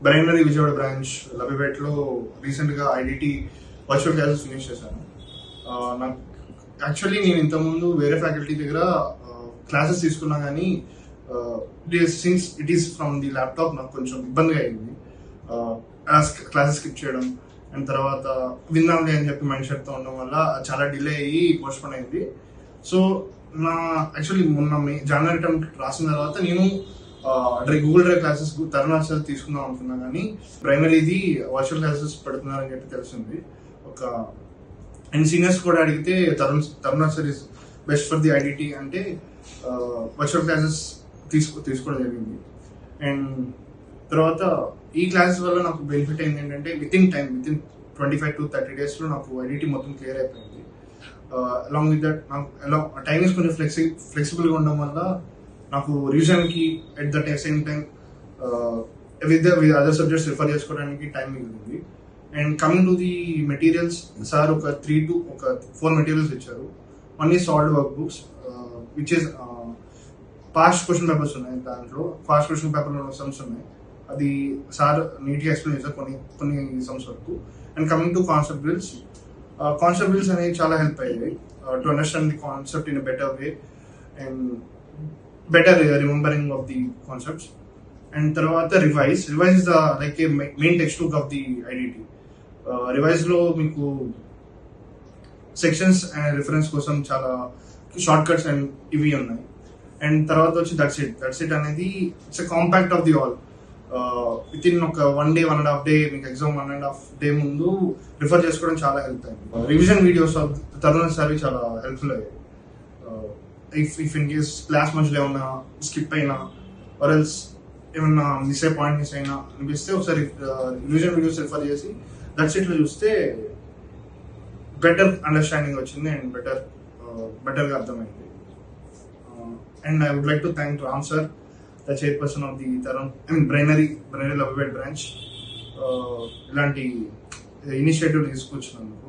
బ్రైనరీ Vijayawada branch లబిబెట్లో రీసెంట్గా IDT virtual classes finish చేశాను. నాకు యాక్చువల్లీ నేను ఇంతకుముందు వేరే ఫ్యాకల్టీ దగ్గర క్లాసెస్ తీసుకున్నా కానీ since it is from the laptop నాకు కొంచెం ఇబ్బందిగా అయింది. క్లాసెస్ స్కిప్ చేయడం అండ్ తర్వాత విందాంలే అని చెప్పి మైండ్ సెట్తో ఉండడం వల్ల చాలా డిలే అయ్యి పోస్ట్పోన్ అయింది. సో నా యాక్చువల్లీ మొన్న జనవరి అటెంప్ట్ రాసిన తర్వాత నేను Google drive classes Tarun sir తీసుకుందాం అనుకున్నా కానీ ప్రైమరీది వర్చువల్ క్లాసెస్ పెడుతున్నారని చెప్పి తెలిసింది. అండ్ సీనియర్స్ కూడా అడిగితే Tarun sir is best for the IDT అంటే వర్చువల్ క్లాసెస్ తీసుకోవడం జరిగింది. అండ్ తర్వాత ఈ క్లాసెస్ వల్ల నాకు బెనిఫిట్ అయింది ఏంటంటే విత్ ఇన్ 25 to 30 days నాకు ఐడిటి మొత్తం క్లియర్ అయిపోయింది. అలాంగ్ విత్ దట్ నాకు టైమింగ్స్ కొంచెం ఫ్లెక్సిబుల్గా ఉండడం వల్ల నాకు రివిజన్కి at the same time with other subjects refer చేసుకోవడానికి టైం మిగిలింది. And coming to the materials, sir ఒక 3 to 4 మెటీరియల్స్ ఇచ్చారు. One is solved workbooks which is past question papers ఉన్నాయి. దాంట్లో పాస్ట్ క్వశ్చన్ పేపర్లో సమ్స్ ఉన్నాయి. అది సార్ నీట్గా ఎక్స్ప్లెయిన్ చేశారు కొన్ని సమ్స్ వరకు. And coming to concept bills అనేవి చాలా హెల్ప్ అయ్యాయి to understand the concept in better way and better remembering of the concepts. And తర్వాత revise is the like a main textbook of the IDT. రివైజ్లో మీకు sections and reference కోసం చాలా short cuts and ఇవి ఉన్నాయి. And తర్వాత వచ్చి that's it అనేది it's a compact of the all. With in ఒక 1 day 1.5 day మీకు ఎగ్జామ్ 1.5 day ముందు రిఫర్ చేసుకోవడం చాలా హెల్ప్ అయింది. Revision videos of Tarun sir చాలా హెల్ప్ఫుల్ అయ్యాయి. ఇఫ్ ఇన్ కేస్ క్లాస్ మధ్యలో ఏమన్నా స్కిప్ అయినా ఆర్ ఎల్స్ ఏమన్నా మిస్ అయినా అనిపిస్తే ఒకసారి రివిజన్ వీడియోస్ రిఫర్ చేసి దట్స్ ఇట్లో చూస్తే బెటర్ అండర్స్టాండింగ్ వచ్చింది అండ్ బెటర్గా అర్థమైంది. And I would like to thank Ram sir, the chairperson of the బ్రైనరీ లబిబెట్ బ్రాంచ్, ఇలాంటి ఇనిషియేటివ్ తీసుకొచ్చినందుకు.